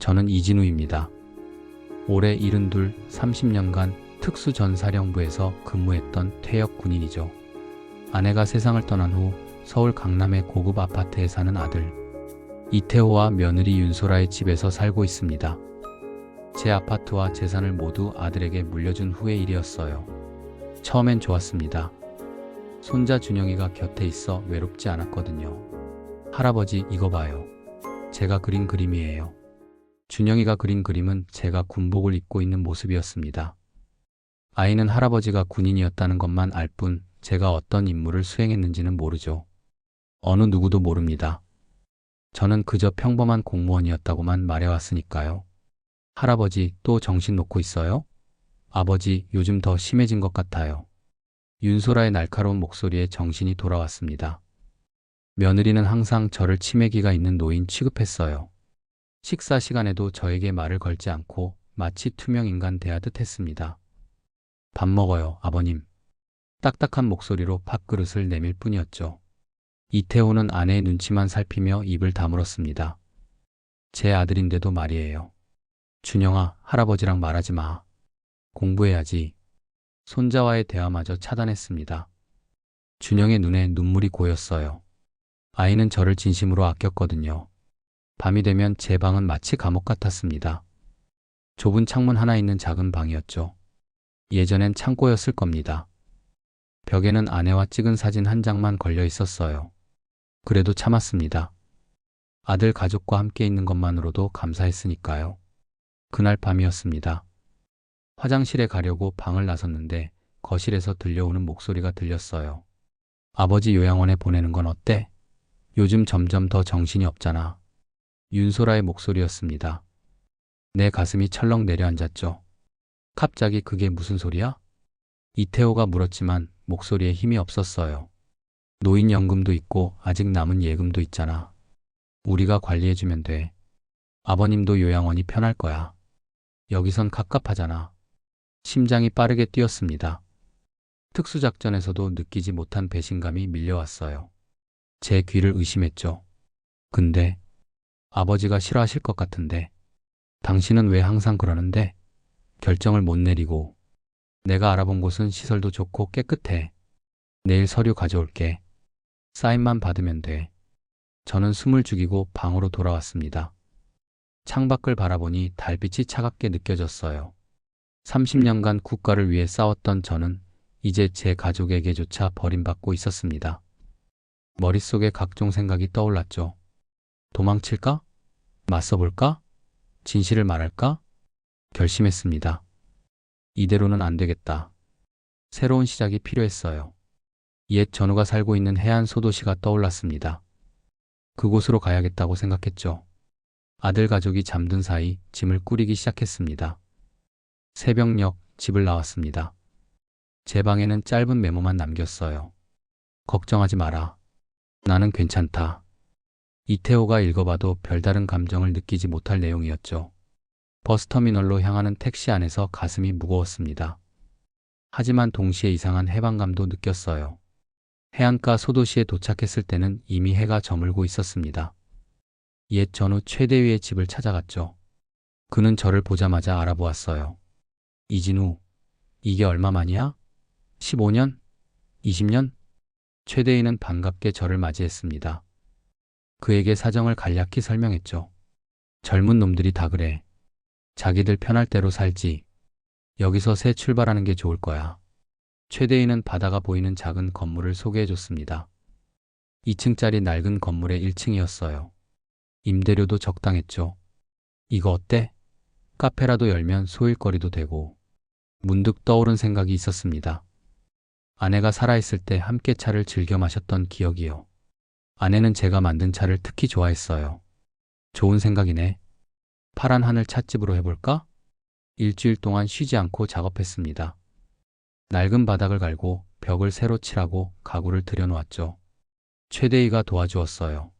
저는 이진우입니다. 올해 72, 30년간 특수전사령부에서 근무했던 퇴역 군인이죠. 아내가 세상을 떠난 후 서울 강남의 고급 아파트에 사는 아들 이태호와 며느리 윤소라의 집에서 살고 있습니다. 제 아파트와 재산을 모두 아들에게 물려준 후의 일이었어요. 처음엔 좋았습니다. 손자 준영이가 곁에 있어 외롭지 않았거든요. 할아버지, 이거 봐요. 제가 그린 그림이에요. 준영이가 그린 그림은 제가 군복을 입고 있는 모습이었습니다. 아이는 할아버지가 군인이었다는 것만 알 뿐 제가 어떤 임무를 수행했는지는 모르죠. 어느 누구도 모릅니다. 저는 그저 평범한 공무원이었다고만 말해왔으니까요. 할아버지, 또 정신 놓고 있어요? 아버지, 요즘 더 심해진 것 같아요. 윤소라의 날카로운 목소리에 정신이 돌아왔습니다. 며느리는 항상 저를 치매기가 있는 노인 취급했어요. 식사 시간에도 저에게 말을 걸지 않고 마치 투명인간 대하듯 했습니다. 밥 먹어요, 아버님. 딱딱한 목소리로 밥그릇을 내밀 뿐이었죠. 이태호는 아내의 눈치만 살피며 입을 다물었습니다. 제 아들인데도 말이에요. 준영아, 할아버지랑 말하지 마. 공부해야지. 손자와의 대화마저 차단했습니다. 준영의 눈에 눈물이 고였어요. 아이는 저를 진심으로 아꼈거든요. 밤이 되면 제 방은 마치 감옥 같았습니다. 좁은 창문 하나 있는 작은 방이었죠. 예전엔 창고였을 겁니다. 벽에는 아내와 찍은 사진 한 장만 걸려 있었어요. 그래도 참았습니다. 아들 가족과 함께 있는 것만으로도 감사했으니까요. 그날 밤이었습니다. 화장실에 가려고 방을 나섰는데 거실에서 들려오는 목소리가 들렸어요. 아버지 요양원에 보내는 건 어때? 요즘 점점 더 정신이 없잖아. 윤소라의 목소리였습니다. 내 가슴이 철렁 내려앉았죠. 갑자기 그게 무슨 소리야? 이태호가 물었지만 목소리에 힘이 없었어요. 노인연금도 있고 아직 남은 예금도 있잖아. 우리가 관리해주면 돼. 아버님도 요양원이 편할 거야. 여기선 갑갑하잖아. 심장이 빠르게 뛰었습니다. 특수작전에서도 느끼지 못한 배신감이 밀려왔어요. 제 귀를 의심했죠. 근데 아버지가 싫어하실 것 같은데 당신은 왜 항상 그러는데? 결정을 못 내리고 내가 알아본 곳은 시설도 좋고 깨끗해. 내일 서류 가져올게. 사인만 받으면 돼. 저는 숨을 죽이고 방으로 돌아왔습니다. 창밖을 바라보니 달빛이 차갑게 느껴졌어요. 30년간 국가를 위해 싸웠던 저는 이제 제 가족에게조차 버림받고 있었습니다. 머릿속에 각종 생각이 떠올랐죠. 도망칠까? 맞서볼까? 진실을 말할까? 결심했습니다. 이대로는 안 되겠다. 새로운 시작이 필요했어요. 옛 전우가 살고 있는 해안 소도시가 떠올랐습니다. 그곳으로 가야겠다고 생각했죠. 아들 가족이 잠든 사이 짐을 꾸리기 시작했습니다. 새벽녘 집을 나왔습니다. 제 방에는 짧은 메모만 남겼어요. 걱정하지 마라. 나는 괜찮다. 이태호가 읽어봐도 별다른 감정을 느끼지 못할 내용이었죠. 버스터미널로 향하는 택시 안에서 가슴이 무거웠습니다. 하지만 동시에 이상한 해방감도 느꼈어요. 해안가 소도시에 도착했을 때는 이미 해가 저물고 있었습니다. 옛 전후 최대위의 집을 찾아갔죠. 그는 저를 보자마자 알아보았어요. 이진우, 이게 얼마만이야? 15년? 20년? 최대위는 반갑게 저를 맞이했습니다. 그에게 사정을 간략히 설명했죠. 젊은 놈들이 다 그래. 자기들 편할 대로 살지. 여기서 새 출발하는 게 좋을 거야. 최대위는 바다가 보이는 작은 건물을 소개해줬습니다. 2층짜리 낡은 건물의 1층이었어요. 임대료도 적당했죠. 이거 어때? 카페라도 열면 소일거리도 되고. 문득 떠오른 생각이 있었습니다. 아내가 살아있을 때 함께 차를 즐겨 마셨던 기억이요. 아내는 제가 만든 차를 특히 좋아했어요. 좋은 생각이네. 파란 하늘 찻집으로 해볼까? 일주일 동안 쉬지 않고 작업했습니다. 낡은 바닥을 갈고 벽을 새로 칠하고 가구를 들여놓았죠. 최대희가 도와주었어요.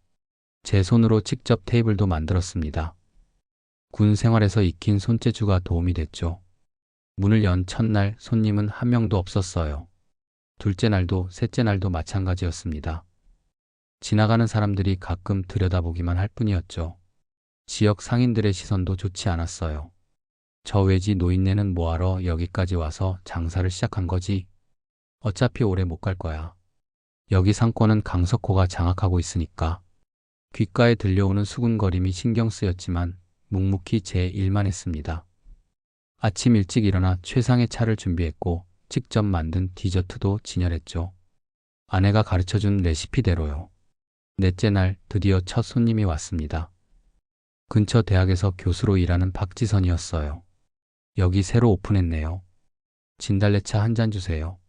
제 손으로 직접 테이블도 만들었습니다. 군 생활에서 익힌 손재주가 도움이 됐죠. 문을 연 첫날 손님은 한 명도 없었어요. 둘째 날도 셋째 날도 마찬가지였습니다. 지나가는 사람들이 가끔 들여다보기만 할 뿐이었죠. 지역 상인들의 시선도 좋지 않았어요. 저 외지 노인네는 뭐하러 여기까지 와서 장사를 시작한 거지? 어차피 오래 못 갈 거야. 여기 상권은 강석호가 장악하고 있으니까. 귓가에 들려오는 수군거림이 신경 쓰였지만 묵묵히 제 일만 했습니다. 아침 일찍 일어나 최상의 차를 준비했고 직접 만든 디저트도 진열했죠. 아내가 가르쳐준 레시피대로요. 넷째 날 드디어 첫 손님이 왔습니다. 근처 대학에서 교수로 일하는 박지선이었어요. 여기 새로 오픈했네요. 진달래차 한 잔 주세요.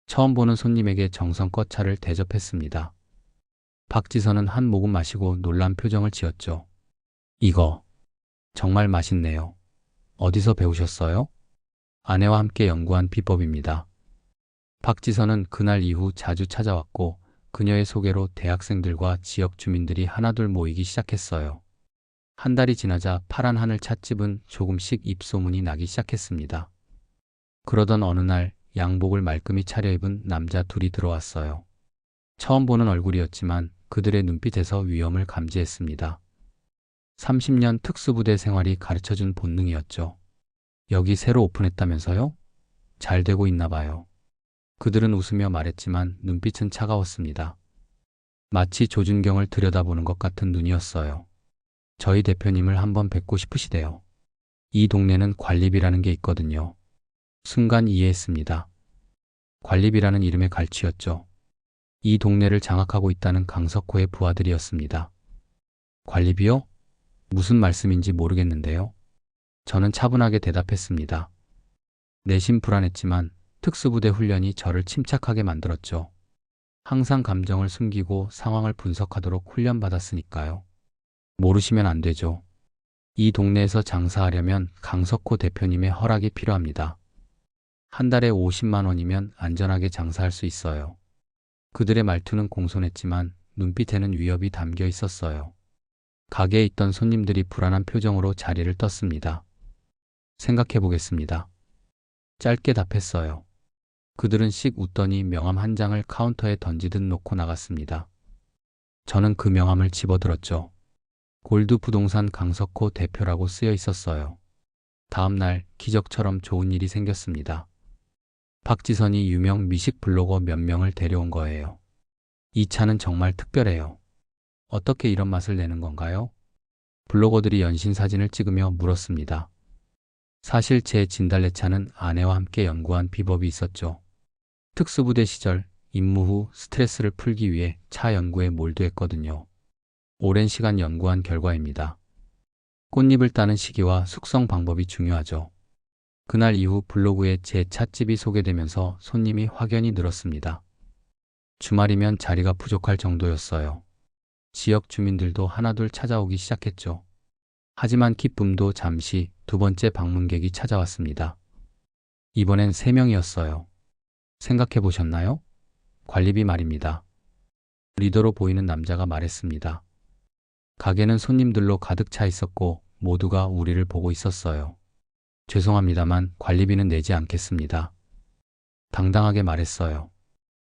처음 보는 손님에게 정성껏 차를 대접했습니다. 박지선은 한 모금 마시고 놀란 표정을 지었죠. 이거 정말 맛있네요. 어디서 배우셨어요? 아내와 함께 연구한 비법입니다. 박지선은 그날 이후 자주 찾아왔고 그녀의 소개로 대학생들과 지역 주민들이 하나둘 모이기 시작했어요. 한 달이 지나자 파란 하늘 찻집은 조금씩 입소문이 나기 시작했습니다. 그러던 어느 날 양복을 말끔히 차려입은 남자 둘이 들어왔어요. 처음 보는 얼굴이었지만 그들의 눈빛에서 위험을 감지했습니다. 30년 특수부대 생활이 가르쳐준 본능이었죠. 여기 새로 오픈했다면서요? 잘 되고 있나 봐요. 그들은 웃으며 말했지만 눈빛은 차가웠습니다. 마치 조준경을 들여다보는 것 같은 눈이었어요. 저희 대표님을 한번 뵙고 싶으시대요. 이 동네는 관리비라는 게 있거든요. 순간 이해했습니다. 관리비라는 이름에 갈취였죠. 이 동네를 장악하고 있다는 강석호의 부하들이었습니다. 관리비요? 무슨 말씀인지 모르겠는데요. 저는 차분하게 대답했습니다. 내심 불안했지만 특수부대 훈련이 저를 침착하게 만들었죠. 항상 감정을 숨기고 상황을 분석하도록 훈련받았으니까요. 모르시면 안 되죠. 이 동네에서 장사하려면 강석호 대표님의 허락이 필요합니다. 한 달에 50만 원이면 안전하게 장사할 수 있어요. 그들의 말투는 공손했지만 눈빛에는 위협이 담겨 있었어요. 가게에 있던 손님들이 불안한 표정으로 자리를 떴습니다. 생각해 보겠습니다. 짧게 답했어요. 그들은 씩 웃더니 명함 한 장을 카운터에 던지듯 놓고 나갔습니다. 저는 그 명함을 집어들었죠. 골드 부동산 강석호 대표라고 쓰여 있었어요. 다음 날 기적처럼 좋은 일이 생겼습니다. 박지선이 유명 미식 블로거 몇 명을 데려온 거예요. 이 차는 정말 특별해요. 어떻게 이런 맛을 내는 건가요? 블로거들이 연신 사진을 찍으며 물었습니다. 사실 제 진달래차는 아내와 함께 연구한 비법이 있었죠. 특수부대 시절 임무 후 스트레스를 풀기 위해 차 연구에 몰두했거든요. 오랜 시간 연구한 결과입니다. 꽃잎을 따는 시기와 숙성 방법이 중요하죠. 그날 이후 블로그에 제 찻집이 소개되면서 손님이 확연히 늘었습니다. 주말이면 자리가 부족할 정도였어요. 지역 주민들도 하나둘 찾아오기 시작했죠. 하지만 기쁨도 잠시 두 번째 방문객이 찾아왔습니다. 이번엔 3명이었어요. 생각해 보셨나요? 관리비 말입니다. 리더로 보이는 남자가 말했습니다. 가게는 손님들로 가득 차 있었고 모두가 우리를 보고 있었어요. 죄송합니다만 관리비는 내지 않겠습니다. 당당하게 말했어요.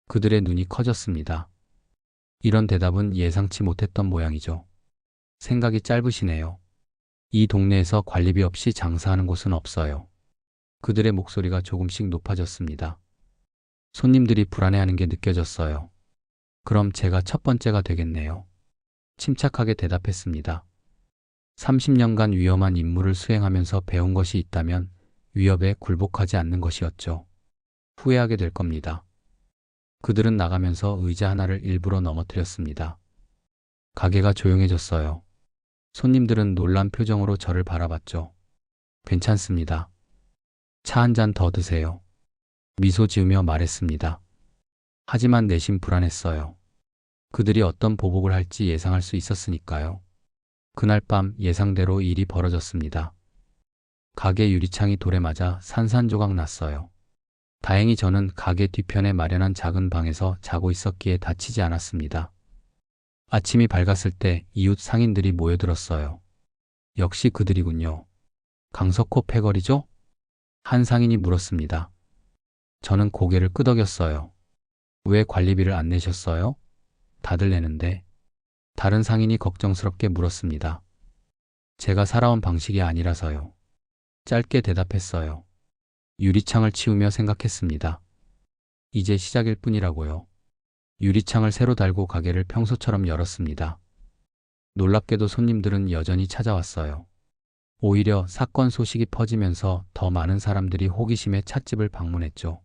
그들의 눈이 커졌습니다. 이런 대답은 예상치 못했던 모양이죠. 생각이 짧으시네요. 이 동네에서 관리비 없이 장사하는 곳은 없어요. 그들의 목소리가 조금씩 높아졌습니다. 손님들이 불안해하는 게 느껴졌어요. 그럼 제가 첫 번째가 되겠네요. 침착하게 대답했습니다. 30년간 위험한 임무를 수행하면서 배운 것이 있다면 위협에 굴복하지 않는 것이었죠. 후회하게 될 겁니다. 그들은 나가면서 의자 하나를 일부러 넘어뜨렸습니다. 가게가 조용해졌어요. 손님들은 놀란 표정으로 저를 바라봤죠. 괜찮습니다. 차 한 잔 더 드세요. 미소 지으며 말했습니다. 하지만 내심 불안했어요. 그들이 어떤 보복을 할지 예상할 수 있었으니까요. 그날 밤 예상대로 일이 벌어졌습니다. 가게 유리창이 돌에 맞아 산산조각 났어요. 다행히 저는 가게 뒤편에 마련한 작은 방에서 자고 있었기에 다치지 않았습니다. 아침이 밝았을 때 이웃 상인들이 모여들었어요. 역시 그들이군요. 강석호 패거리죠? 한 상인이 물었습니다. 저는 고개를 끄덕였어요. 왜 관리비를 안 내셨어요? 다들 내는데. 다른 상인이 걱정스럽게 물었습니다. 제가 살아온 방식이 아니라서요. 짧게 대답했어요. 유리창을 치우며 생각했습니다. 이제 시작일 뿐이라고요. 유리창을 새로 달고 가게를 평소처럼 열었습니다. 놀랍게도 손님들은 여전히 찾아왔어요. 오히려 사건 소식이 퍼지면서 더 많은 사람들이 호기심에 찻집을 방문했죠.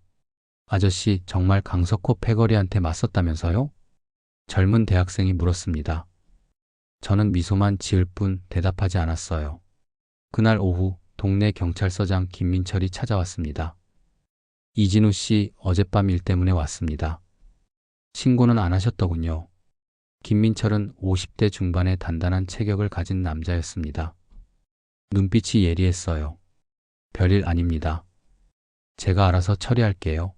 아저씨, 정말 강석호 패거리한테 맞섰다면서요? 젊은 대학생이 물었습니다. 저는 미소만 지을 뿐 대답하지 않았어요. 그날 오후 동네 경찰서장 김민철이 찾아왔습니다. 이진우 씨, 어젯밤 일 때문에 왔습니다. 신고는 안 하셨더군요. 김민철은 50대 중반의 단단한 체격을 가진 남자였습니다. 눈빛이 예리했어요. 별일 아닙니다. 제가 알아서 처리할게요.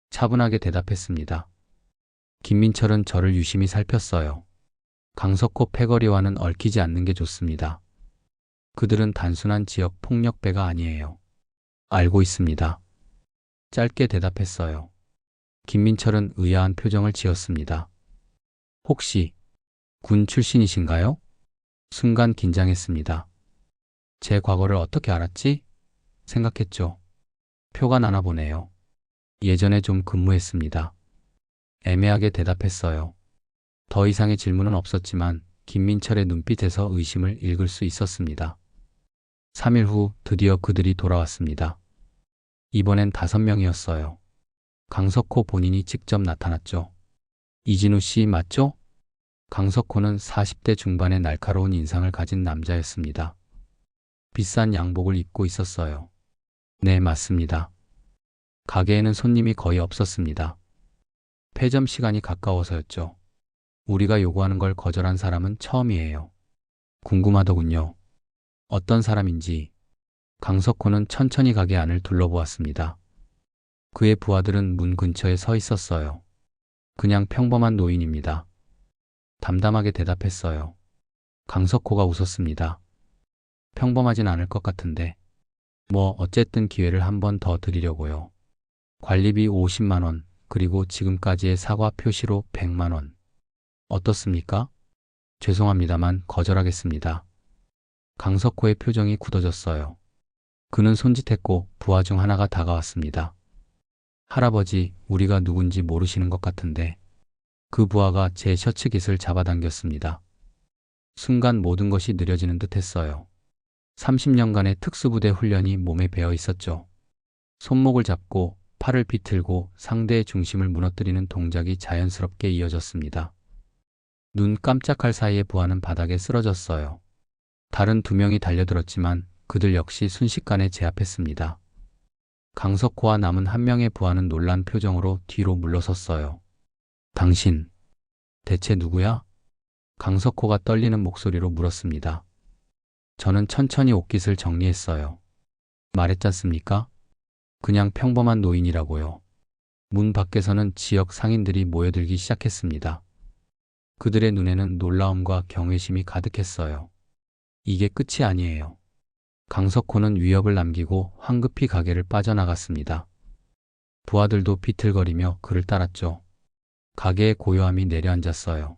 차분하게 대답했습니다. 김민철은 저를 유심히 살폈어요. 강석호 패거리와는 얽히지 않는 게 좋습니다. 그들은 단순한 지역 폭력배가 아니에요. 알고 있습니다. 짧게 대답했어요. 김민철은 의아한 표정을 지었습니다. 혹시 군 출신이신가요? 순간 긴장했습니다. 제 과거를 어떻게 알았지? 생각했죠. 표가 나나 보네요. 예전에 좀 근무했습니다. 애매하게 대답했어요. 더 이상의 질문은 없었지만 김민철의 눈빛에서 의심을 읽을 수 있었습니다. 3일 후 드디어 그들이 돌아왔습니다. 이번엔 5명이었어요. 강석호 본인이 직접 나타났죠. 이진우 씨 맞죠? 강석호는 40대 중반의 날카로운 인상을 가진 남자였습니다. 비싼 양복을 입고 있었어요. 네, 맞습니다. 가게에는 손님이 거의 없었습니다. 폐점 시간이 가까워서였죠. 우리가 요구하는 걸 거절한 사람은 처음이에요. 궁금하더군요. 어떤 사람인지. 강석호는 천천히 가게 안을 둘러보았습니다. 그의 부하들은 문 근처에 서 있었어요. 그냥 평범한 노인입니다. 담담하게 대답했어요. 강석호가 웃었습니다. 평범하진 않을 것 같은데. 뭐 어쨌든 기회를 한 번 더 드리려고요. 관리비 50만 원, 그리고 지금까지의 사과 표시로 100만 원. 어떻습니까? 죄송합니다만 거절하겠습니다. 강석호의 표정이 굳어졌어요. 그는 손짓했고 부하 중 하나가 다가왔습니다. 할아버지, 우리가 누군지 모르시는 것 같은데. 그 부하가 제 셔츠 깃을 잡아당겼습니다. 순간 모든 것이 느려지는 듯 했어요. 30년간의 특수부대 훈련이 몸에 배어 있었죠. 손목을 잡고 팔을 비틀고 상대의 중심을 무너뜨리는 동작이 자연스럽게 이어졌습니다. 눈 깜짝할 사이에 부하는 바닥에 쓰러졌어요. 다른 2명이 달려들었지만 그들 역시 순식간에 제압했습니다. 강석호와 남은 1명의 부하는 놀란 표정으로 뒤로 물러섰어요. 당신, 대체 누구야? 강석호가 떨리는 목소리로 물었습니다. 저는 천천히 옷깃을 정리했어요. 말했잖습니까? 그냥 평범한 노인이라고요. 문 밖에서는 지역 상인들이 모여들기 시작했습니다. 그들의 눈에는 놀라움과 경외심이 가득했어요. 이게 끝이 아니에요. 강석호는 위협을 남기고 황급히 가게를 빠져나갔습니다. 부하들도 비틀거리며 그를 따랐죠. 가게의 고요함이 내려앉았어요.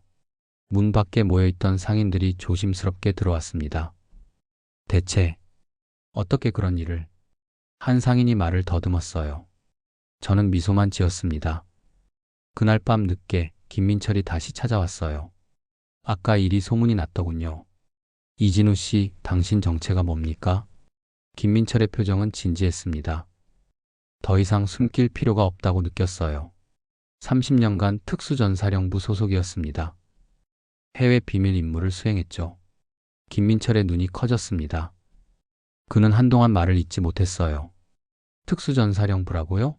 문 밖에 모여있던 상인들이 조심스럽게 들어왔습니다. 대체 어떻게 그런 일을? 한 상인이 말을 더듬었어요. 저는 미소만 지었습니다. 그날 밤 늦게 김민철이 다시 찾아왔어요. 아까 일이 소문이 났더군요. 이진우 씨, 당신 정체가 뭡니까? 김민철의 표정은 진지했습니다. 더 이상 숨길 필요가 없다고 느꼈어요. 30년간 특수전사령부 소속이었습니다. 해외 비밀 임무를 수행했죠. 김민철의 눈이 커졌습니다. 그는 한동안 말을 잇지 못했어요. 특수전사령부라고요?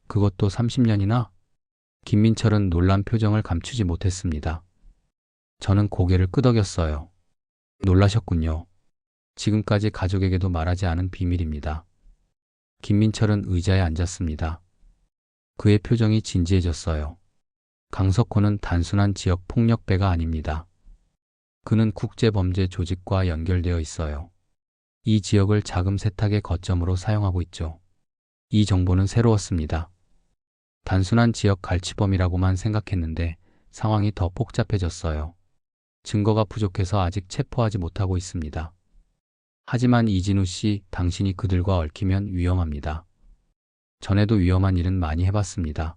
그것도 30년이나? 김민철은 놀란 표정을 감추지 못했습니다. 저는 고개를 끄덕였어요. 놀라셨군요. 지금까지 가족에게도 말하지 않은 비밀입니다. 김민철은 의자에 앉았습니다. 그의 표정이 진지해졌어요. 강석호는 단순한 지역 폭력배가 아닙니다. 그는 국제범죄 조직과 연결되어 있어요. 이 지역을 자금 세탁의 거점으로 사용하고 있죠. 이 정보는 새로웠습니다. 단순한 지역 갈취범이라고만 생각했는데 상황이 더 복잡해졌어요. 증거가 부족해서 아직 체포하지 못하고 있습니다. 하지만 이진우 씨, 당신이 그들과 얽히면 위험합니다. 전에도 위험한 일은 많이 해봤습니다.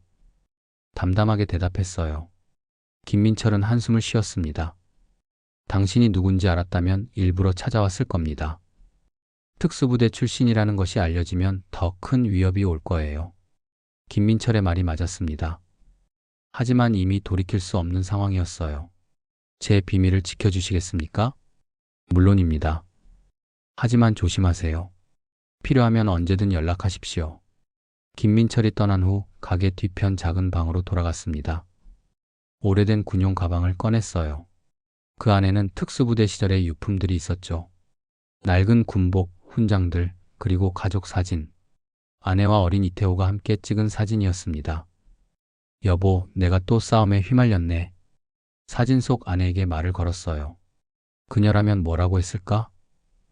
담담하게 대답했어요. 김민철은 한숨을 쉬었습니다. 당신이 누군지 알았다면 일부러 찾아왔을 겁니다. 특수부대 출신이라는 것이 알려지면 더 큰 위협이 올 거예요. 김민철의 말이 맞았습니다. 하지만 이미 돌이킬 수 없는 상황이었어요. 제 비밀을 지켜주시겠습니까? 물론입니다. 하지만 조심하세요. 필요하면 언제든 연락하십시오. 김민철이 떠난 후 가게 뒤편 작은 방으로 돌아갔습니다. 오래된 군용 가방을 꺼냈어요. 그 안에는 특수부대 시절의 유품들이 있었죠. 낡은 군복, 훈장들, 그리고 가족 사진. 아내와 어린 이태호가 함께 찍은 사진이었습니다. 여보, 내가 또 싸움에 휘말렸네. 사진 속 아내에게 말을 걸었어요. 그녀라면 뭐라고 했을까?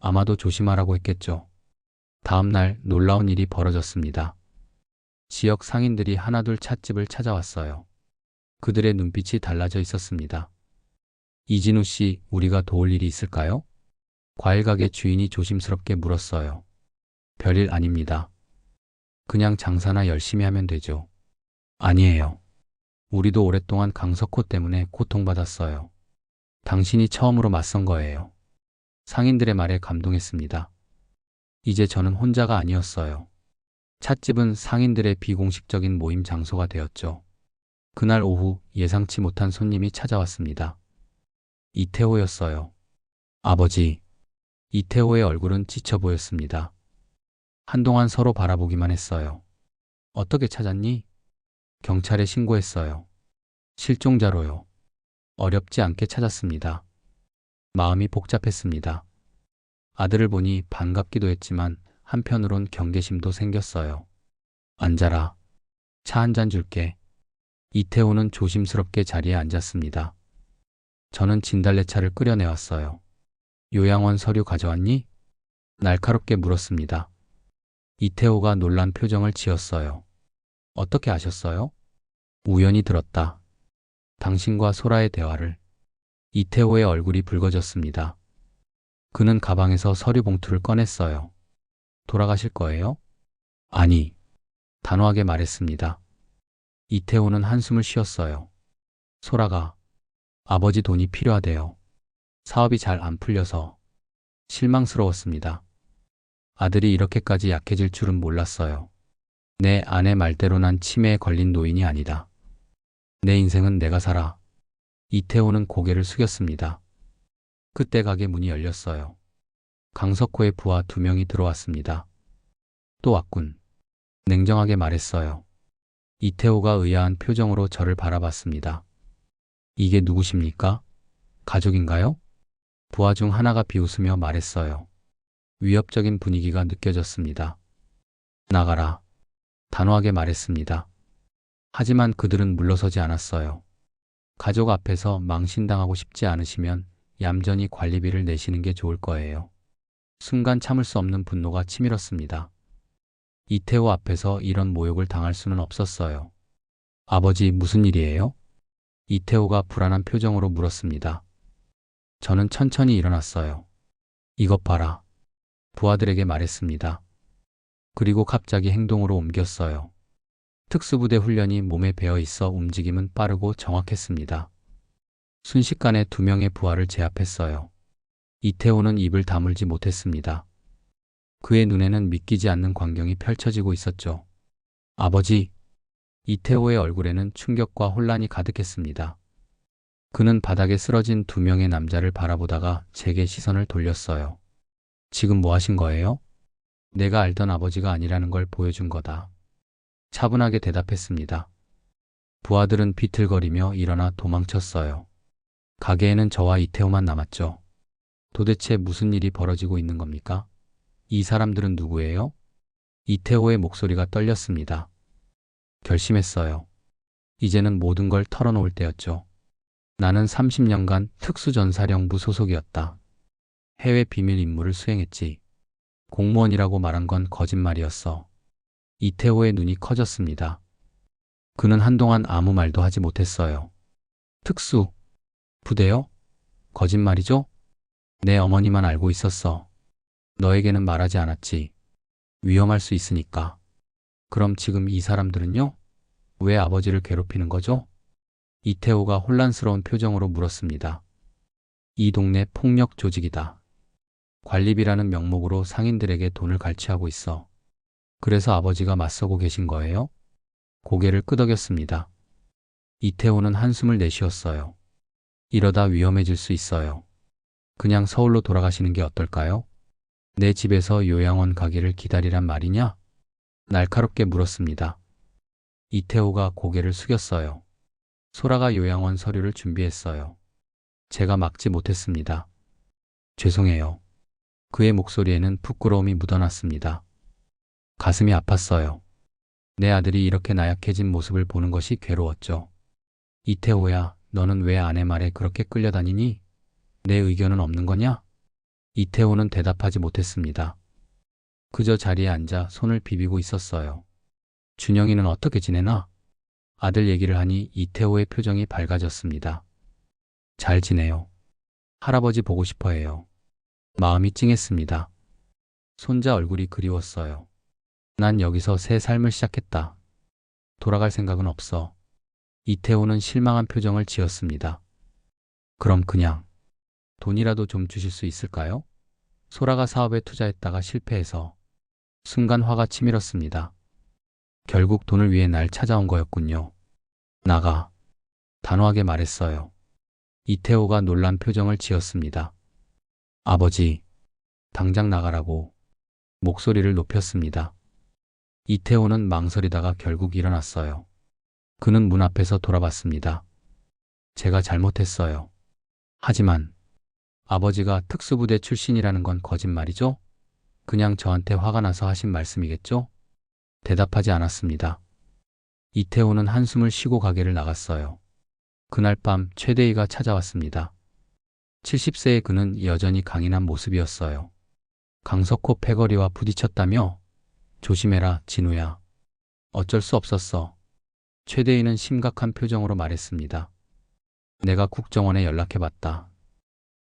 아마도 조심하라고 했겠죠. 다음 날 놀라운 일이 벌어졌습니다. 지역 상인들이 하나둘 찻집을 찾아왔어요. 그들의 눈빛이 달라져 있었습니다. 이진우 씨, 우리가 도울 일이 있을까요? 과일 가게 주인이 조심스럽게 물었어요. 별일 아닙니다. 그냥 장사나 열심히 하면 되죠. 아니에요. 우리도 오랫동안 강석호 때문에 고통받았어요. 당신이 처음으로 맞선 거예요. 상인들의 말에 감동했습니다. 이제 저는 혼자가 아니었어요. 찻집은 상인들의 비공식적인 모임 장소가 되었죠. 그날 오후 예상치 못한 손님이 찾아왔습니다. 이태호였어요. 아버지. 이태호의 얼굴은 지쳐 보였습니다. 한동안 서로 바라보기만 했어요. 어떻게 찾았니? 경찰에 신고했어요. 실종자로요. 어렵지 않게 찾았습니다. 마음이 복잡했습니다. 아들을 보니 반갑기도 했지만 한편으론 경계심도 생겼어요. 앉아라. 차 한 잔 줄게. 이태호는 조심스럽게 자리에 앉았습니다. 저는 진달래차를 끓여내왔어요. 요양원 서류 가져왔니? 날카롭게 물었습니다. 이태호가 놀란 표정을 지었어요. 어떻게 아셨어요? 우연히 들었다. 당신과 소라의 대화를. 이태호의 얼굴이 붉어졌습니다. 그는 가방에서 서류 봉투를 꺼냈어요. 돌아가실 거예요? 아니. 단호하게 말했습니다. 이태호는 한숨을 쉬었어요. 소라가 아버지 돈이 필요하대요. 사업이 잘 안 풀려서 실망스러웠습니다. 아들이 이렇게까지 약해질 줄은 몰랐어요. 내 아내 말대로 난 치매에 걸린 노인이 아니다. 내 인생은 내가 살아. 이태호는 고개를 숙였습니다. 그때 가게 문이 열렸어요. 강석호의 부하 2명이 들어왔습니다. 또 왔군. 냉정하게 말했어요. 이태호가 의아한 표정으로 저를 바라봤습니다. 이게 누구십니까? 가족인가요? 부하 중 하나가 비웃으며 말했어요. 위협적인 분위기가 느껴졌습니다. 나가라. 단호하게 말했습니다. 하지만 그들은 물러서지 않았어요. 가족 앞에서 망신당하고 싶지 않으시면 얌전히 관리비를 내시는 게 좋을 거예요. 순간 참을 수 없는 분노가 치밀었습니다. 이태호 앞에서 이런 모욕을 당할 수는 없었어요. 아버지, 무슨 일이에요? 이태호가 불안한 표정으로 물었습니다. 저는 천천히 일어났어요. 이것 봐라. 부하들에게 말했습니다. 그리고 갑자기 행동으로 옮겼어요. 특수부대 훈련이 몸에 배어 있어 움직임은 빠르고 정확했습니다. 순식간에 2명의 부하를 제압했어요. 이태호는 입을 다물지 못했습니다. 그의 눈에는 믿기지 않는 광경이 펼쳐지고 있었죠. 아버지! 이태호의 얼굴에는 충격과 혼란이 가득했습니다. 그는 바닥에 쓰러진 2명의 남자를 바라보다가 제게 시선을 돌렸어요. 지금 뭐 하신 거예요? 내가 알던 아버지가 아니라는 걸 보여준 거다. 차분하게 대답했습니다. 부하들은 비틀거리며 일어나 도망쳤어요. 가게에는 저와 이태호만 남았죠. 도대체 무슨 일이 벌어지고 있는 겁니까? 이 사람들은 누구예요? 이태호의 목소리가 떨렸습니다. 결심했어요. 이제는 모든 걸 털어놓을 때였죠. 나는 30년간 특수전사령부 소속이었다. 해외 비밀 임무를 수행했지. 공무원이라고 말한 건 거짓말이었어. 이태호의 눈이 커졌습니다. 그는 한동안 아무 말도 하지 못했어요. 특수 부대요? 거짓말이죠? 내 어머니만 알고 있었어. 너에게는 말하지 않았지. 위험할 수 있으니까. 그럼 지금 이 사람들은요? 왜 아버지를 괴롭히는 거죠? 이태호가 혼란스러운 표정으로 물었습니다. 이 동네 폭력 조직이다. 관리비라는 명목으로 상인들에게 돈을 갈취하고 있어. 그래서 아버지가 맞서고 계신 거예요? 고개를 끄덕였습니다. 이태호는 한숨을 내쉬었어요. 이러다 위험해질 수 있어요. 그냥 서울로 돌아가시는 게 어떨까요? 내 집에서 요양원 가기를 기다리란 말이냐? 날카롭게 물었습니다. 이태호가 고개를 숙였어요. 소라가 요양원 서류를 준비했어요. 제가 막지 못했습니다. 죄송해요. 그의 목소리에는 부끄러움이 묻어났습니다. 가슴이 아팠어요. 내 아들이 이렇게 나약해진 모습을 보는 것이 괴로웠죠. 이태호야, 너는 왜 아내 말에 그렇게 끌려다니니? 내 의견은 없는 거냐? 이태호는 대답하지 못했습니다. 그저 자리에 앉아 손을 비비고 있었어요. 준영이는 어떻게 지내나? 아들 얘기를 하니 이태호의 표정이 밝아졌습니다. 잘 지내요. 할아버지 보고 싶어 해요. 마음이 찡했습니다. 손자 얼굴이 그리웠어요. 난 여기서 새 삶을 시작했다. 돌아갈 생각은 없어. 이태호는 실망한 표정을 지었습니다. 그럼 그냥 돈이라도 좀 주실 수 있을까요? 소라가 사업에 투자했다가 실패해서 순간 화가 치밀었습니다. 결국 돈을 위해 날 찾아온 거였군요. 나가. 단호하게 말했어요. 이태호가 놀란 표정을 지었습니다. 아버지, 당장 나가라고. 목소리를 높였습니다. 이태호는 망설이다가 결국 일어났어요. 그는 문 앞에서 돌아봤습니다. 제가 잘못했어요. 하지만 아버지가 특수부대 출신이라는 건 거짓말이죠? 그냥 저한테 화가 나서 하신 말씀이겠죠? 대답하지 않았습니다. 이태호는 한숨을 쉬고 가게를 나갔어요. 그날 밤 최대희가 찾아왔습니다. 70세의 그는 여전히 강인한 모습이었어요. 강석호 패거리와 부딪혔다며? 조심해라, 진우야. 어쩔 수 없었어. 최대희는 심각한 표정으로 말했습니다. 내가 국정원에 연락해봤다.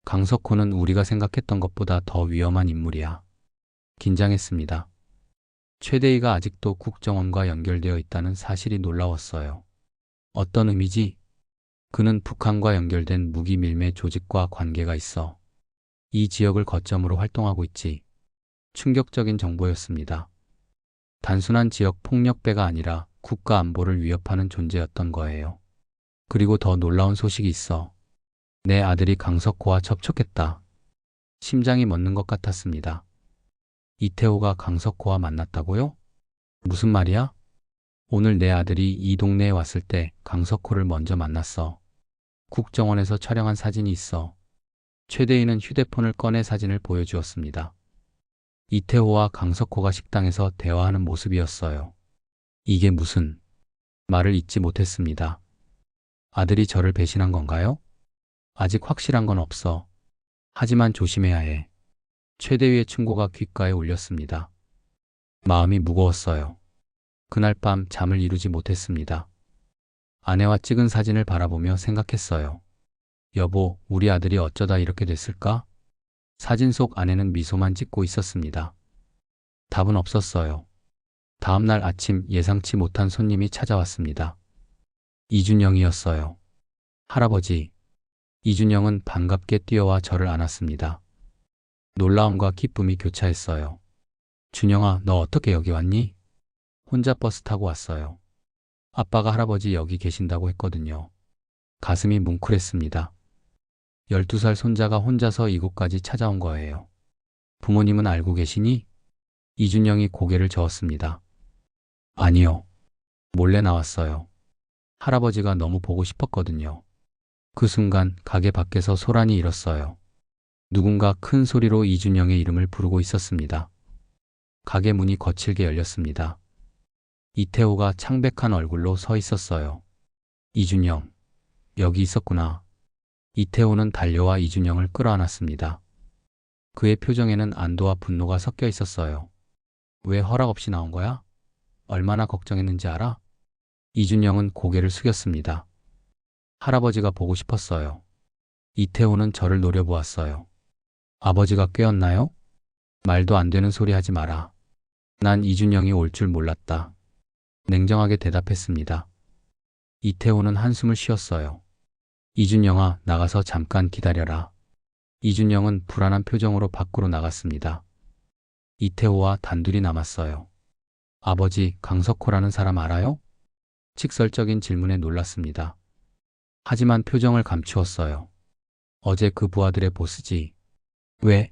강석호는 우리가 생각했던 것보다 더 위험한 인물이야. 긴장했습니다. 최대희가 아직도 국정원과 연결되어 있다는 사실이 놀라웠어요. 어떤 의미지? 그는 북한과 연결된 무기 밀매 조직과 관계가 있어 이 지역을 거점으로 활동하고 있지. 충격적인 정보였습니다. 단순한 지역 폭력배가 아니라 국가 안보를 위협하는 존재였던 거예요. 그리고 더 놀라운 소식이 있어. 내 아들이 강석호와 접촉했다. 심장이 멎는 것 같았습니다. 이태호가 강석호와 만났다고요? 무슨 말이야? 오늘 내 아들이 이 동네에 왔을 때 강석호를 먼저 만났어. 국정원에서 촬영한 사진이 있어. 최대희는 휴대폰을 꺼내 사진을 보여주었습니다. 이태호와 강석호가 식당에서 대화하는 모습이었어요. 이게 무슨 말을 잊지 못했습니다. 아들이 저를 배신한 건가요? 아직 확실한 건 없어. 하지만 조심해야 해. 최대위의 충고가 귓가에 울렸습니다. 마음이 무거웠어요. 그날 밤 잠을 이루지 못했습니다. 아내와 찍은 사진을 바라보며 생각했어요. 여보, 우리 아들이 어쩌다 이렇게 됐을까? 사진 속 아내는 미소만 짓고 있었습니다. 답은 없었어요. 다음 날 아침 예상치 못한 손님이 찾아왔습니다. 이준영이었어요. 할아버지. 이준영은 반갑게 뛰어와 저를 안았습니다. 놀라움과 기쁨이 교차했어요. 준영아, 너 어떻게 여기 왔니? 혼자 버스 타고 왔어요. 아빠가 할아버지 여기 계신다고 했거든요. 가슴이 뭉클했습니다. 12살 손자가 혼자서 이곳까지 찾아온 거예요. 부모님은 알고 계시니? 이준영이 고개를 저었습니다. 아니요. 몰래 나왔어요. 할아버지가 너무 보고 싶었거든요. 그 순간 가게 밖에서 소란이 일었어요. 누군가 큰 소리로 이준영의 이름을 부르고 있었습니다. 가게 문이 거칠게 열렸습니다. 이태호가 창백한 얼굴로 서 있었어요. 이준영, 여기 있었구나. 이태호는 달려와 이준영을 끌어안았습니다. 그의 표정에는 안도와 분노가 섞여 있었어요. 왜 허락 없이 나온 거야? 얼마나 걱정했는지 알아? 이준영은 고개를 숙였습니다. 할아버지가 보고 싶었어요. 이태호는 저를 노려보았어요. 아버지가 꿰었나요? 말도 안 되는 소리 하지 마라. 난 이준영이 올 줄 몰랐다. 냉정하게 대답했습니다. 이태호는 한숨을 쉬었어요. 이준영아, 나가서 잠깐 기다려라. 이준영은 불안한 표정으로 밖으로 나갔습니다. 이태호와 단둘이 남았어요. 아버지, 강석호라는 사람 알아요? 직설적인 질문에 놀랐습니다. 하지만 표정을 감추었어요. 어제 그 부하들의 보스지. 왜?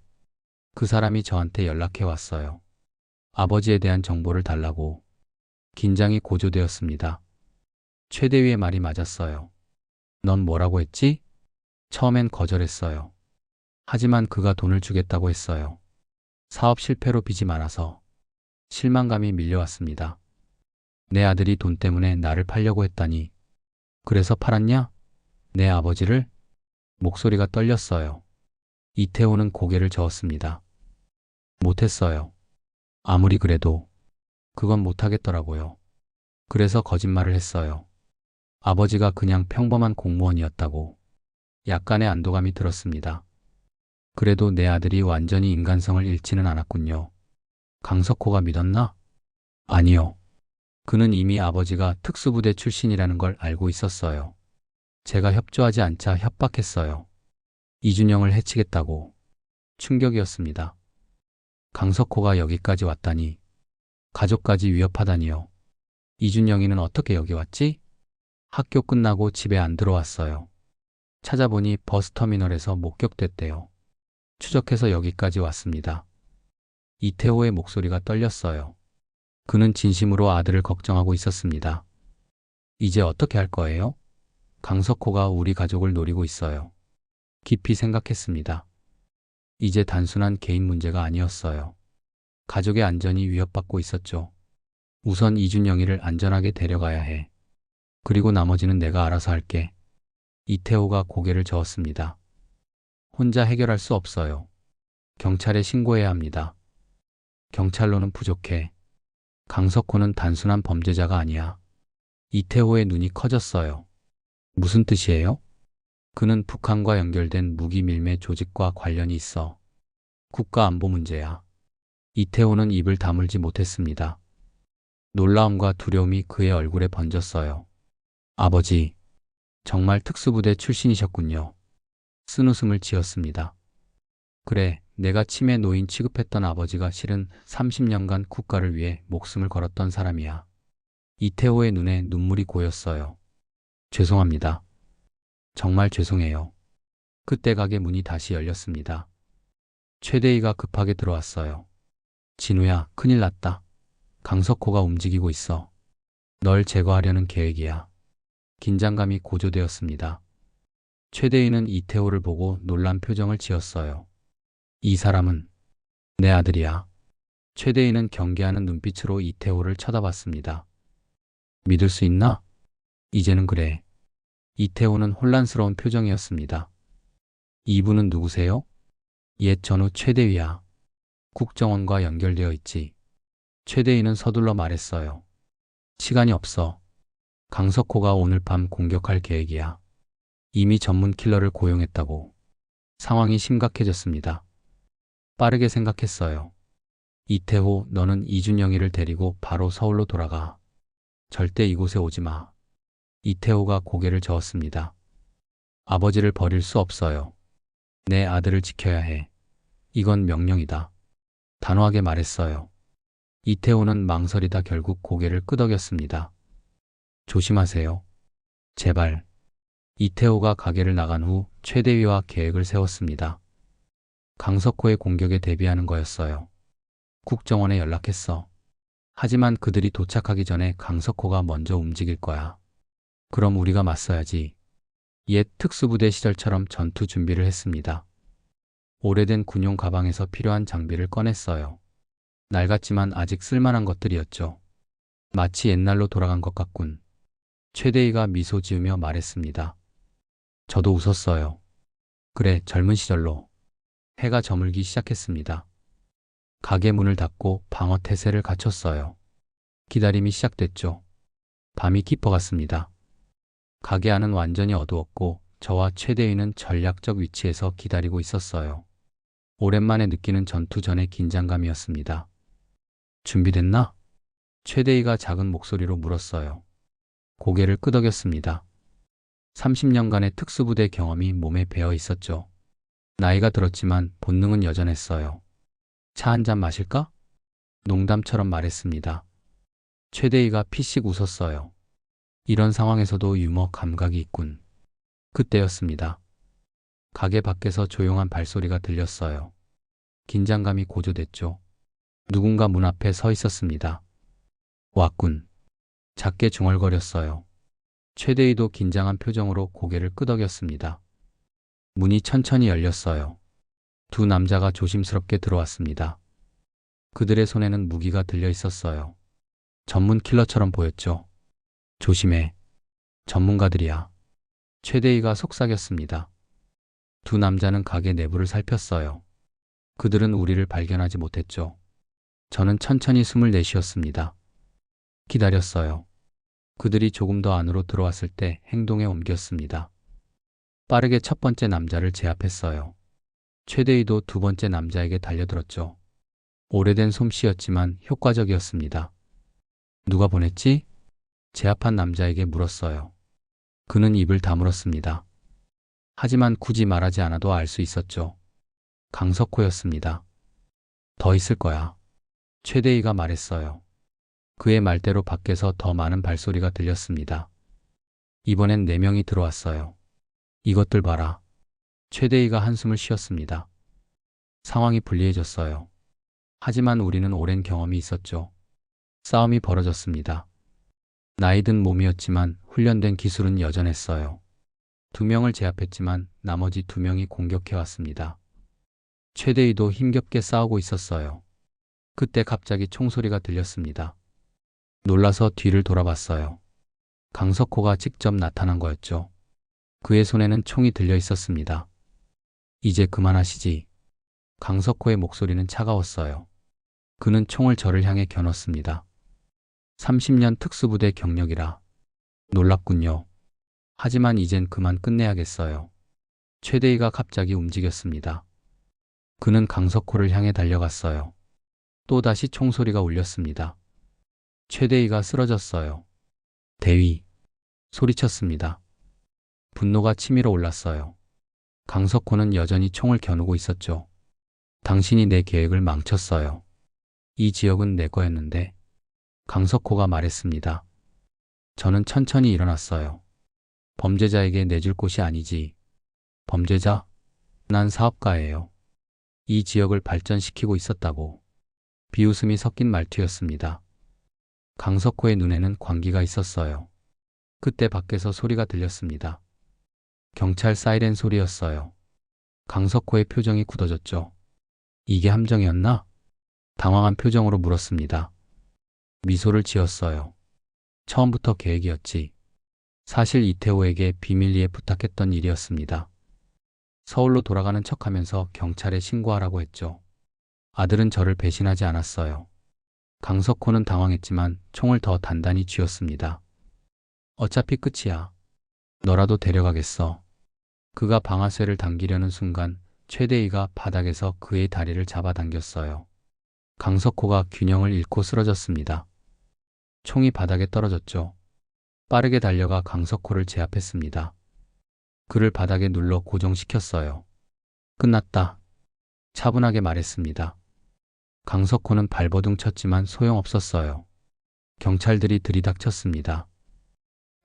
그 사람이 저한테 연락해 왔어요. 아버지에 대한 정보를 달라고. 긴장이 고조되었습니다. 최대위의 말이 맞았어요. 넌 뭐라고 했지? 처음엔 거절했어요. 하지만 그가 돈을 주겠다고 했어요. 사업 실패로 빚이 많아서. 실망감이 밀려왔습니다. 내 아들이 돈 때문에 나를 팔려고 했다니. 그래서 팔았냐? 내 아버지를? 목소리가 떨렸어요. 이태호는 고개를 저었습니다. 못했어요. 아무리 그래도 그건 못하겠더라고요. 그래서 거짓말을 했어요. 아버지가 그냥 평범한 공무원이었다고. 약간의 안도감이 들었습니다. 그래도 내 아들이 완전히 인간성을 잃지는 않았군요. 강석호가 믿었나? 아니요. 그는 이미 아버지가 특수부대 출신이라는 걸 알고 있었어요. 제가 협조하지 않자 협박했어요. 이준영을 해치겠다고. 충격이었습니다. 강석호가 여기까지 왔다니. 가족까지 위협하다니요. 이준영이는 어떻게 여기 왔지? 학교 끝나고 집에 안 들어왔어요. 찾아보니 버스터미널에서 목격됐대요. 추적해서 여기까지 왔습니다. 이태호의 목소리가 떨렸어요. 그는 진심으로 아들을 걱정하고 있었습니다. 이제 어떻게 할 거예요? 강석호가 우리 가족을 노리고 있어요. 깊이 생각했습니다. 이제 단순한 개인 문제가 아니었어요. 가족의 안전이 위협받고 있었죠. 우선 이준영이를 안전하게 데려가야 해. 그리고 나머지는 내가 알아서 할게. 이태호가 고개를 저었습니다. 혼자 해결할 수 없어요. 경찰에 신고해야 합니다. 경찰로는 부족해. 강석호는 단순한 범죄자가 아니야. 이태호의 눈이 커졌어요. 무슨 뜻이에요? 그는 북한과 연결된 무기 밀매 조직과 관련이 있어. 국가 안보 문제야. 이태호는 입을 다물지 못했습니다. 놀라움과 두려움이 그의 얼굴에 번졌어요. 아버지, 정말 특수부대 출신이셨군요. 쓴웃음을 지었습니다. 그래, 내가 치매 노인 취급했던 아버지가 실은 30년간 국가를 위해 목숨을 걸었던 사람이야. 이태호의 눈에 눈물이 고였어요. 죄송합니다. 정말 죄송해요. 그때 가게 문이 다시 열렸습니다. 최대희가 급하게 들어왔어요. 진우야, 큰일 났다. 강석호가 움직이고 있어. 널 제거하려는 계획이야. 긴장감이 고조되었습니다. 최대희는 이태호를 보고 놀란 표정을 지었어요. 이 사람은 내 아들이야. 최대희는 경계하는 눈빛으로 이태호를 쳐다봤습니다. 믿을 수 있나? 이제는 그래. 이태호는 혼란스러운 표정이었습니다. 이분은 누구세요? 옛 전우 최대위야. 국정원과 연결되어 있지. 최대위는 서둘러 말했어요. 시간이 없어. 강석호가 오늘 밤 공격할 계획이야. 이미 전문 킬러를 고용했다고. 상황이 심각해졌습니다. 빠르게 생각했어요. 이태호, 너는 이준영이를 데리고 바로 서울로 돌아가. 절대 이곳에 오지 마. 이태호가 고개를 저었습니다. 아버지를 버릴 수 없어요. 내 아들을 지켜야 해. 이건 명령이다. 단호하게 말했어요. 이태호는 망설이다 결국 고개를 끄덕였습니다. 조심하세요. 제발. 이태호가 가게를 나간 후 최대위와 계획을 세웠습니다. 강석호의 공격에 대비하는 거였어요. 국정원에 연락했어. 하지만 그들이 도착하기 전에 강석호가 먼저 움직일 거야. 그럼 우리가 맞서야지. 옛 특수부대 시절처럼 전투 준비를 했습니다. 오래된 군용 가방에서 필요한 장비를 꺼냈어요. 낡았지만 아직 쓸만한 것들이었죠. 마치 옛날로 돌아간 것 같군. 최대희가 미소 지으며 말했습니다. 저도 웃었어요. 그래, 젊은 시절로. 해가 저물기 시작했습니다. 가게 문을 닫고 방어 태세를 갖췄어요. 기다림이 시작됐죠. 밤이 깊어갔습니다. 가게 안은 완전히 어두웠고 저와 최대희는 전략적 위치에서 기다리고 있었어요. 오랜만에 느끼는 전투 전의 긴장감이었습니다. 준비됐나? 최대희가 작은 목소리로 물었어요. 고개를 끄덕였습니다. 30년간의 특수부대 경험이 몸에 배어 있었죠. 나이가 들었지만 본능은 여전했어요. 차 한 잔 마실까? 농담처럼 말했습니다. 최대희가 피식 웃었어요. 이런 상황에서도 유머 감각이 있군. 그때였습니다. 가게 밖에서 조용한 발소리가 들렸어요. 긴장감이 고조됐죠. 누군가 문 앞에 서 있었습니다. 왔군. 작게 중얼거렸어요. 최대희도 긴장한 표정으로 고개를 끄덕였습니다. 문이 천천히 열렸어요. 두 남자가 조심스럽게 들어왔습니다. 그들의 손에는 무기가 들려 있었어요. 전문 킬러처럼 보였죠. 조심해. 전문가들이야. 최대희가 속삭였습니다. 두 남자는 가게 내부를 살폈어요. 그들은 우리를 발견하지 못했죠. 저는 천천히 숨을 내쉬었습니다. 기다렸어요. 그들이 조금 더 안으로 들어왔을 때 행동에 옮겼습니다. 빠르게 첫 번째 남자를 제압했어요. 최대희도 두 번째 남자에게 달려들었죠. 오래된 솜씨였지만 효과적이었습니다. 누가 보냈지? 제압한 남자에게 물었어요. 그는 입을 다물었습니다. 하지만 굳이 말하지 않아도 알 수 있었죠. 강석호였습니다. 더 있을 거야. 최대희가 말했어요. 그의 말대로 밖에서 더 많은 발소리가 들렸습니다. 이번엔 4명이 들어왔어요. 이것들 봐라. 최대희가 한숨을 쉬었습니다. 상황이 불리해졌어요. 하지만 우리는 오랜 경험이 있었죠. 싸움이 벌어졌습니다. 나이든 몸이었지만 훈련된 기술은 여전했어요. 2명을 제압했지만 나머지 2명이 공격해왔습니다. 최대희도 힘겹게 싸우고 있었어요. 그때 갑자기 총소리가 들렸습니다. 놀라서 뒤를 돌아봤어요. 강석호가 직접 나타난 거였죠. 그의 손에는 총이 들려 있었습니다. 이제 그만하시지. 강석호의 목소리는 차가웠어요. 그는 총을 저를 향해 겨눴습니다. 30년 특수부대 경력이라. 놀랍군요. 하지만 이젠 그만 끝내야겠어요. 최대희가 갑자기 움직였습니다. 그는 강석호를 향해 달려갔어요. 또다시 총소리가 울렸습니다. 최대희가 쓰러졌어요. 대위! 소리쳤습니다. 분노가 치밀어 올랐어요. 강석호는 여전히 총을 겨누고 있었죠. 당신이 내 계획을 망쳤어요. 이 지역은 내 거였는데. 강석호가 말했습니다. 저는 천천히 일어났어요. 범죄자에게 내줄 곳이 아니지. 범죄자? 난 사업가예요. 이 지역을 발전시키고 있었다고. 비웃음이 섞인 말투였습니다. 강석호의 눈에는 광기가 있었어요. 그때 밖에서 소리가 들렸습니다. 경찰 사이렌 소리였어요. 강석호의 표정이 굳어졌죠. 이게 함정이었나? 당황한 표정으로 물었습니다. 미소를 지었어요. 처음부터 계획이었지. 사실 이태호에게 비밀리에 부탁했던 일이었습니다. 서울로 돌아가는 척하면서 경찰에 신고하라고 했죠. 아들은 저를 배신하지 않았어요. 강석호는 당황했지만 총을 더 단단히 쥐었습니다. 어차피 끝이야. 너라도 데려가겠어. 그가 방아쇠를 당기려는 순간 최대희가 바닥에서 그의 다리를 잡아당겼어요. 강석호가 균형을 잃고 쓰러졌습니다. 총이 바닥에 떨어졌죠. 빠르게 달려가 강석호를 제압했습니다. 그를 바닥에 눌러 고정시켰어요. 끝났다. 차분하게 말했습니다. 강석호는 발버둥 쳤지만 소용없었어요. 경찰들이 들이닥쳤습니다.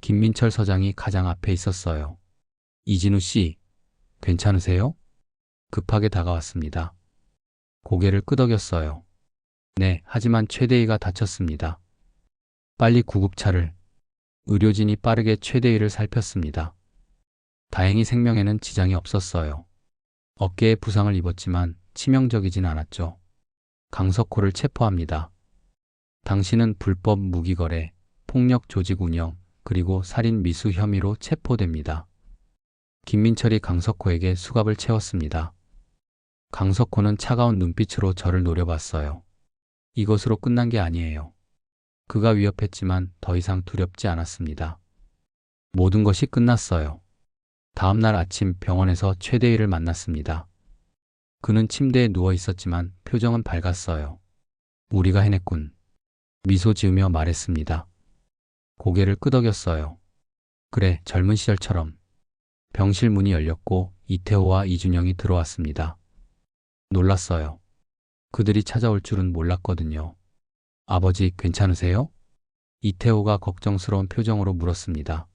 김민철 서장이 가장 앞에 있었어요. 이진우 씨, 괜찮으세요? 급하게 다가왔습니다. 고개를 끄덕였어요. 네, 하지만 최대희가 다쳤습니다. 빨리 구급차를. 의료진이 빠르게 최대희를 살폈습니다. 다행히 생명에는 지장이 없었어요. 어깨에 부상을 입었지만 치명적이진 않았죠. 강석호를 체포합니다. 당신은 불법 무기거래, 폭력 조직 운영, 그리고 살인 미수 혐의로 체포됩니다. 김민철이 강석호에게 수갑을 채웠습니다. 강석호는 차가운 눈빛으로 저를 노려봤어요. 이것으로 끝난 게 아니에요. 그가 위협했지만 더 이상 두렵지 않았습니다. 모든 것이 끝났어요. 다음 날 아침 병원에서 최대희를 만났습니다. 그는 침대에 누워 있었지만 표정은 밝았어요. 우리가 해냈군. 미소 지으며 말했습니다. 고개를 끄덕였어요. 그래, 젊은 시절처럼. 병실 문이 열렸고 이태호와 이준영이 들어왔습니다. 놀랐어요. 그들이 찾아올 줄은 몰랐거든요. 아버지, 괜찮으세요? 이태호가 걱정스러운 표정으로 물었습니다.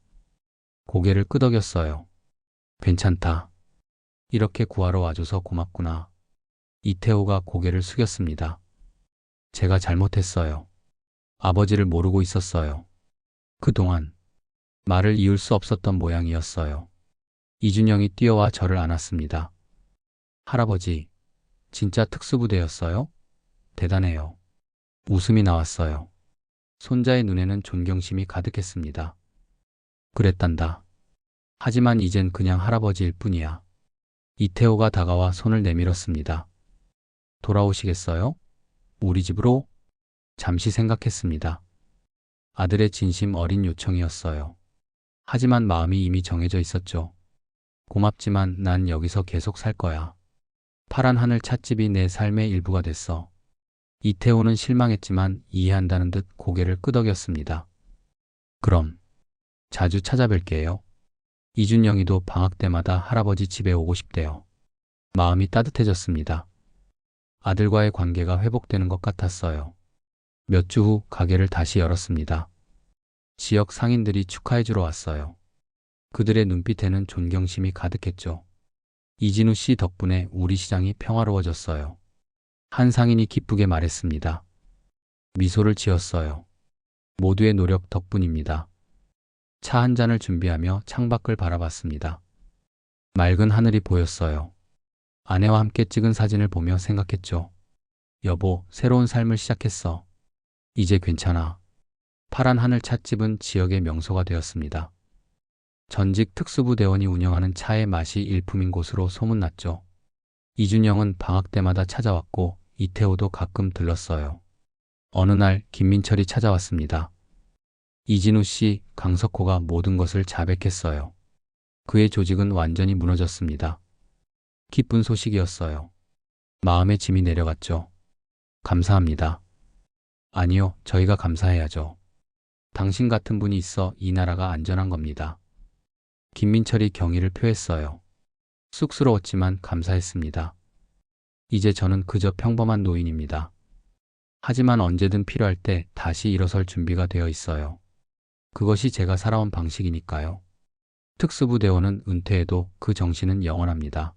고개를 끄덕였어요. 괜찮다. 이렇게 구하러 와줘서 고맙구나. 이태호가 고개를 숙였습니다. 제가 잘못했어요. 아버지를 모르고 있었어요. 그동안 말을 이을 수 없었던 모양이었어요. 이준영이 뛰어와 저를 안았습니다. 할아버지, 진짜 특수부대였어요? 대단해요. 웃음이 나왔어요. 손자의 눈에는 존경심이 가득했습니다. 그랬단다. 하지만 이젠 그냥 할아버지일 뿐이야. 이태호가 다가와 손을 내밀었습니다. 돌아오시겠어요? 우리 집으로? 잠시 생각했습니다. 아들의 진심 어린 요청이었어요. 하지만 마음이 이미 정해져 있었죠. 고맙지만 난 여기서 계속 살 거야. 파란 하늘 찻집이 내 삶의 일부가 됐어. 이태호는 실망했지만 이해한다는 듯 고개를 끄덕였습니다. 그럼 자주 찾아뵐게요. 이준영이도 방학 때마다 할아버지 집에 오고 싶대요. 마음이 따뜻해졌습니다. 아들과의 관계가 회복되는 것 같았어요. 몇 주 후 가게를 다시 열었습니다. 지역 상인들이 축하해주러 왔어요. 그들의 눈빛에는 존경심이 가득했죠. 이진우 씨 덕분에 우리 시장이 평화로워졌어요. 한 상인이 기쁘게 말했습니다. 미소를 지었어요. 모두의 노력 덕분입니다. 차 한 잔을 준비하며 창밖을 바라봤습니다. 맑은 하늘이 보였어요. 아내와 함께 찍은 사진을 보며 생각했죠. 여보, 새로운 삶을 시작했어. 이제 괜찮아. 파란 하늘 찻집은 지역의 명소가 되었습니다. 전직 특수부대원이 운영하는 차의 맛이 일품인 곳으로 소문났죠. 이준영은 방학 때마다 찾아왔고 이태호도 가끔 들렀어요. 어느 날 김민철이 찾아왔습니다. 이진우 씨, 강석호가 모든 것을 자백했어요. 그의 조직은 완전히 무너졌습니다. 기쁜 소식이었어요. 마음의 짐이 내려갔죠. 감사합니다. 아니요, 저희가 감사해야죠. 당신 같은 분이 있어 이 나라가 안전한 겁니다. 김민철이 경의를 표했어요. 쑥스러웠지만 감사했습니다. 이제 저는 그저 평범한 노인입니다. 하지만 언제든 필요할 때 다시 일어설 준비가 되어 있어요. 그것이 제가 살아온 방식이니까요. 특수부대원은 은퇴해도 그 정신은 영원합니다.